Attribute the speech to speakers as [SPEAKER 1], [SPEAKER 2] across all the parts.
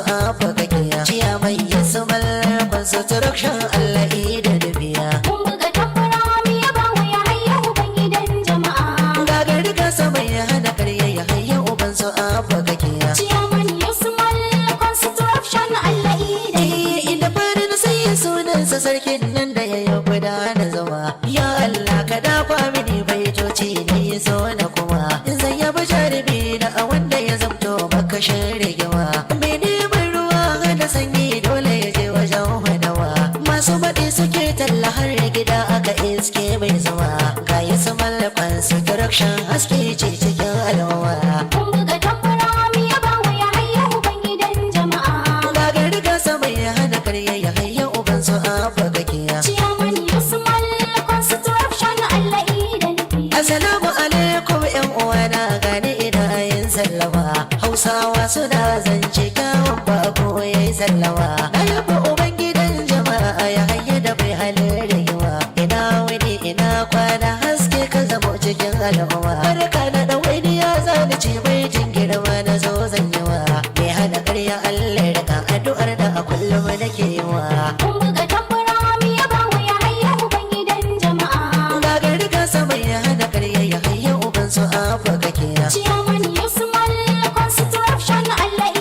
[SPEAKER 1] afa kake ciya mai yasu malban construction Allah da dubiya
[SPEAKER 2] Mun buga tambura mu yaba wa ya hayya uban gidan jama'a.
[SPEAKER 1] gagari ka sama ya hana karya ya hayya uban su afa kake
[SPEAKER 2] Ciyaman Yusmal construction Allah da
[SPEAKER 1] inda farin sai sunansa sarkin nan da ya yi guda na zama ya Allah ka dafa mini baitoci ne so na kuma zai yaba jarumi na a wanda ya zamto makashin rigima mai neman ruwa da sanyi dole ya je wajen hadawa masu baɗi suke talla har gida aka iske mai zama ga yi su mallafan construction haske ce cikin al'umma
[SPEAKER 2] Mun buga tambura mu yaba wa ya hayya uban gidan jama'a.
[SPEAKER 1] gagari ka sama ya hana karya ya hayya uban su afa kake
[SPEAKER 2] Ciyaman Yusmal construction Allah da
[SPEAKER 1] Assalamu alaikum yan uwana gani ina yin sallama Hausawa suna zance kyawun bako yayi sallama na yaba ubangidan jama'a ya hayya da bai halin rayuwa ina wani ina kwana haske ka zama cikin al'umma barka na da wani ya zani ce bai jin girma na zo zanyewa mai hana karya Allah da addu'ar da a kullum nake yi wa
[SPEAKER 2] Mun buga tambura mu yaba wa ya hayya uban gidan jama'a.
[SPEAKER 1] gagari ka sama ya hana karya ya hayya uban su afa kake
[SPEAKER 2] Ciyaman Yusmal construction Allah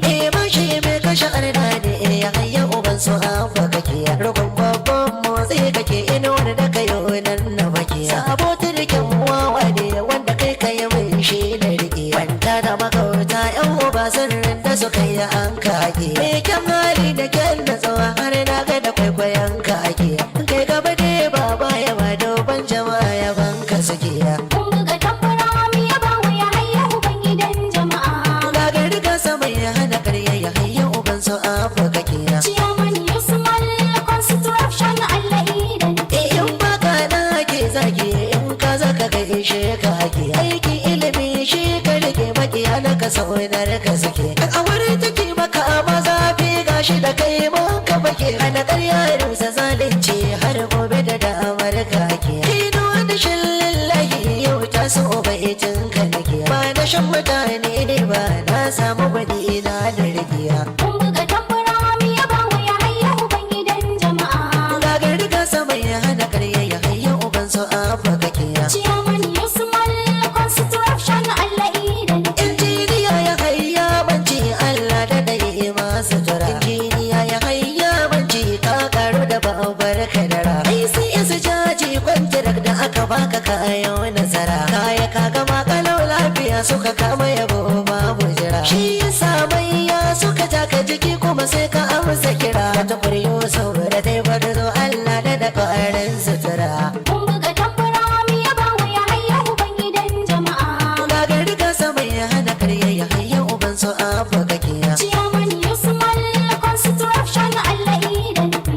[SPEAKER 2] da
[SPEAKER 1] ba shi mai kashe arna ne ya hayya uban su afa kake rukun babban motsi kake ina wani da kayo nan na baki sabo turkin wawa ne wanda kai kai mai shi na rike banta da makauta yan uba sirrin da suka yi an kage me kyan hali da kyan da tsawa har na ga da kwaikwayon kage kai gaba ne baba ya ba doban jama'a ya banka suke
[SPEAKER 2] Mun buga tambura mu yaba wa ya hayya uban gidan jama'a.
[SPEAKER 1] gagari ka sama ya hana karya ya hayya uban su afa kake
[SPEAKER 2] Ciyaman Yusmal construction Allah da
[SPEAKER 1] in baka na ke zage in ka zaka ga ishe ka hake aiki ilimi shi ka rike makiya na ka saunar ka suke a wurin take maka maza fi gashi da kai mun ka bake hana ƙarya rusa zalunci har gobe da damar ka ke kino da shin lillahi yau ta so baitin ka nake ba na shan mutane ne ba na samu gwani na da rigiya
[SPEAKER 2] Mun buga tambura mu yaba wa ya hayya uban gidan jama'a.
[SPEAKER 1] gagari ka sama ya hana ƙarya ya hayya uban su afa kake
[SPEAKER 2] Ciyaman Yusmal construction Allah da
[SPEAKER 1] injiniya ya hayya banci Allah da dai masu jira injiniya ya hayya banci ka karu da babbar kadara ai sai isa jaji kwantirak da aka baka kayan nasara kaya ka gama kalau lafiya suka kama yabo babu jira shi yasa maiya suka taka jiki kuma sai ka amsa kira ta kuryo saboda dai barzo Allah da ƙwarin sutura
[SPEAKER 2] Mun buga tambura mu yaba wa ya hayya uban gidan jama'a.
[SPEAKER 1] gagari ka sama ya hana karya ya hayya uban su afa kake
[SPEAKER 2] Ciyaman Yusmal construction Allah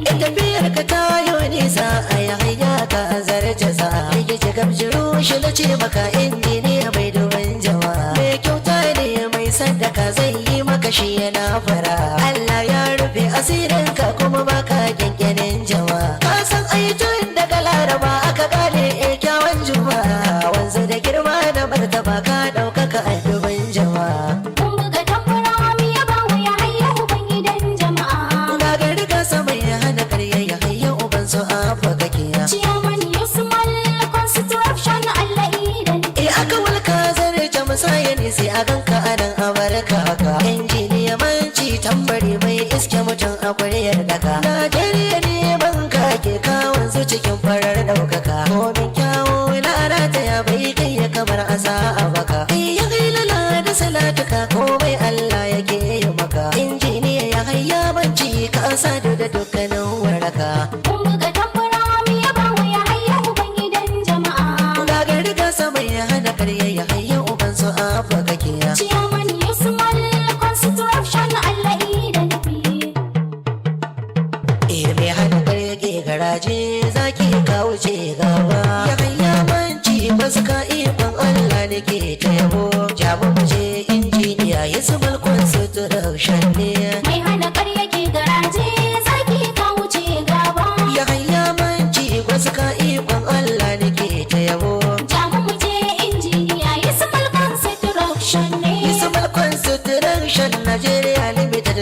[SPEAKER 2] da
[SPEAKER 1] tafiyar ka ta yi nisa a yahaya ka zarce sa yake ce gamshiru shi na ce maka injiniya mai domin jama'a mai kyauta ne mai sadaka zai yi maka shi yana fara Allah ya rufe asirin ka kuma baka kyankyanin jama'a ka san aitun daga laraba aka gane kyawun juma'a wanzu da girma da martaba ka ɗaukaka a dubin jama'a
[SPEAKER 2] Mun buga tambura mu yaba wa ya hayya uban gidan jama'a.
[SPEAKER 1] gagari ka sama ya hana karya ya hayya uban su afa kake
[SPEAKER 2] Ciyaman Yusmal construction Allah da
[SPEAKER 1] aka walka zarce musaya ne sai a ganka a nan a barka haka injiniya manci tambari mai iske mutum a kuriyar daka Najeriya ne banka ke kawon su cikin farar daukaka komin kyawo lara ta ya bai kai ya kamar asa a baka ya kai lala da salatuka komai Allah yake yi maka injiniya ya hayya manci ka sadu da dukkanin waraka
[SPEAKER 2] Mun buga tambura mu yaba wa ya hayya uban gidan jama'a.
[SPEAKER 1] gagari ka sama ya hana karya ya hayya uban su afa kake
[SPEAKER 2] Ciyaman Yusmal construction Allah da
[SPEAKER 1] mai hana karge garaje zaki ka wuce gaba ya hayya manci basu ka ikon Allah ne ke ta yabo jamu je injiniya ya su balkon suturation ne
[SPEAKER 2] mai hana ƙarya ke garaje zaki ka wuce gaba.
[SPEAKER 1] ya hayya manci basu ka ikon Allah ne ke ta yabo
[SPEAKER 2] Jamu mu je injiniya Yusuf Alkan Construction ne.
[SPEAKER 1] Yusuf Alkan Construction Nigeria Limited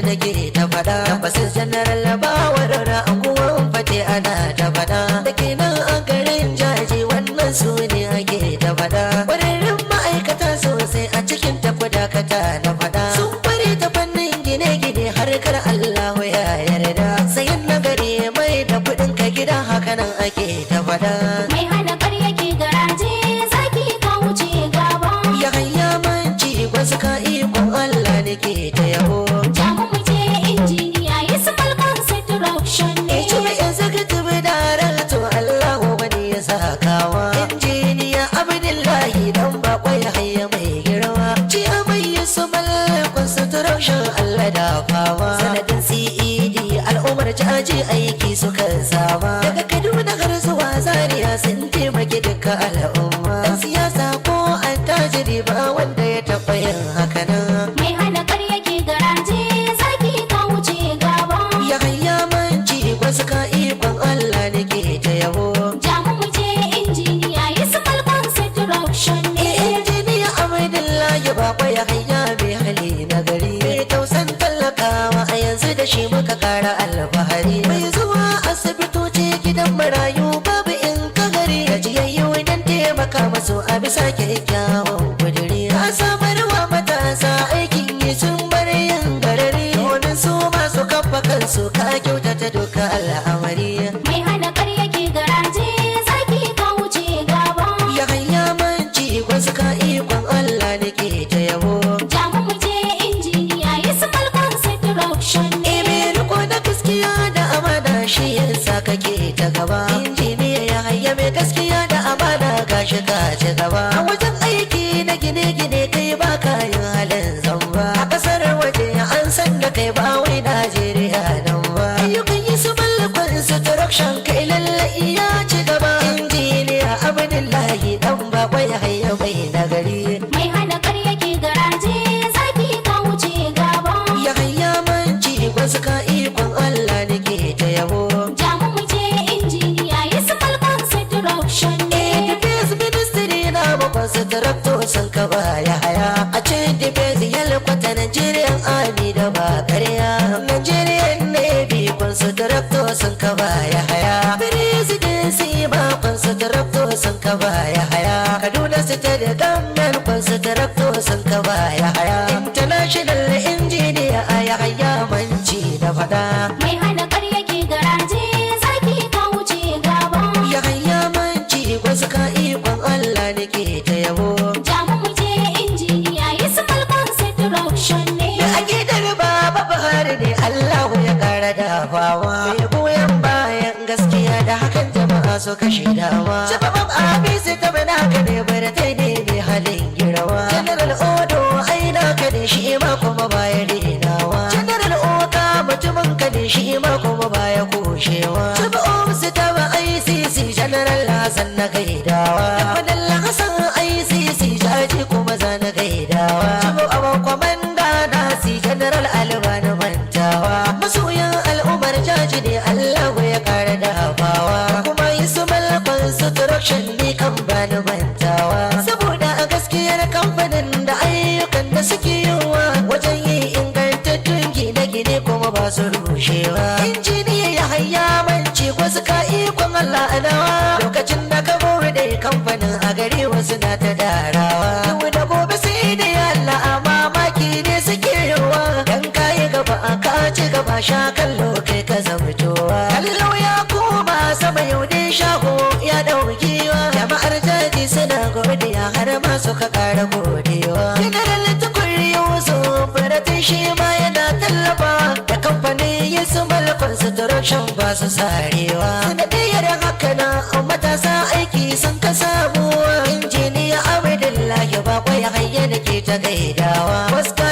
[SPEAKER 1] fada tabbas general bawar anguwan fate ana ta fada da ke nan a garin jaji wannan su ne ake ta fada ƙwararrun ma'aikata sosai a cikin tafi dakata na fada sun bari ta fannin gine-gine harkar Allahu ya yarda sayan nagari mai da kuɗin ka gida hakanan ake ta fada
[SPEAKER 2] mai hana ƙarya ke garaje zaki ka wuce gaba
[SPEAKER 1] ya hanya manci wasu ka ikon Allah ne ke ta yabo
[SPEAKER 2] jamu mu je injiniya Yusufal Construction ne
[SPEAKER 1] Ejime executive director Allahu wani ya sakawa injiniya Abdullahi dan bakwai hayya mai girma ci amai Yusufal Construction Allah da fawa sanadin CED al'ummar caji aiki suka zama daga Kaduna har zuwa Zaria sun taimaki duka al'umma dan siyasa ko attajiri ba wanda ya taɓa yin haka nan
[SPEAKER 2] mai hana ƙarya ke garaje zaki ka wuce gaba
[SPEAKER 1] ya hanya manci wasu ka ikon Allah ne ke ta yabo
[SPEAKER 2] jamu mu je injiniya Yusufal Construction ne
[SPEAKER 1] injiniya Abdullahi baba ya hanya mai hali na gari mai tausan talakawa a yanzu da shi muka kara alfahari mai zuwa asibitoci gidan marayu babu in ka gari gajiyayyu idan taimaka masu a bisa kyakkyawan kudiri a samarwa matasa aikin yi sun bar yin garari domin su masu kafa kansu ka kyautata duka al'amari
[SPEAKER 2] mai hana ƙarya ke garaje zaki ka wuce gaba
[SPEAKER 1] ya hanya manci wasu ka ikon Allah ne ke ta yabo
[SPEAKER 2] jamu mu je injiniya Yusufal Construction ne
[SPEAKER 1] riko na gaskiya da amana shi yasa kake ta gaba injiniya ya hayya mai gaskiya da amana gashi ka ci gaba a wajen aiki na gine-gine kai ba kayan halin zamba a kasar waje an san da kai ba wai Najeriya nan ba ayyukan yi su mallakon construction kai lallai ya ci gaba injiniya Abdullahi dan bakwai hayya mai nagari
[SPEAKER 2] mai hana ƙarya ke garaje zaki ka wuce gaba
[SPEAKER 1] ya hayya manci wasu ka ikon Allah ne ke ta yabo
[SPEAKER 2] jamu mu je injiniya Yusufal Construction ne
[SPEAKER 1] Defense Ministry na bakon su tarakto sun kaba ya haya a ce defense yalkwata Nigerian Army da ba karya Nigerian Navy kun su tarakto sun kaba ya haya Presidency bakon su tarakto sun kaba ya haya Kaduna State Government kun su tarakto sun kaba ya haya International Engineer a ya haya manci da fada
[SPEAKER 2] mai hana ƙarya ke garaje zaki ka wuce gaba
[SPEAKER 1] ya hanya manci wasu ka ikon Allah ne ke ta yabo
[SPEAKER 2] jamu mu je injiniya Yusufal Construction ne
[SPEAKER 1] a gidan baba Buhari ne Allahu ya kara dafawa mai goyon bayan gaskiya da hakan jama'a suka shaidawa shababab abisi ta bana ka ne baratai ne mai halin girawa general odo aina ka ne shi ma kuma baya renawa general oka mutumin ka ne shi ma kuma baya kushewa shababab su ta ba ICC general Hassan na gaidawa da fadalla Hassan ICC jaji kuma za na gaidawa shababab kwamanda na si general Albani mantawa masoyan al'ummar jaji ne Allah ya kara dafawa kuma yi su mallakon construction ne kan bani mantawa saboda a gaskiyar kamfanin da ayyukan da suke yiwa wajen yi ingantattun gine-gine kuma ba su rushewa injiniya ya hayya manci wasu ka ikon Allah anawa lokacin da ka bude kamfanin a gari wasu na ta darawa yau da gobe sai da Allah a mamaki ne suke yawa dan kayi gaba a ka ci gaba sha kallo kai ka zamtowa kallo ya koma sama yau ne shago ya daukiwa jama'ar jaji suna godiya har ma suka kara godewa general tukuri yusuf faratin shi ma yana tallafa da kamfanin Yusufal Construction ba su sarewa sanadiyar haka na matasa aiki sun ka samuwa injiniya Abdullahi bakwai hayya da ke ta gaidawa waska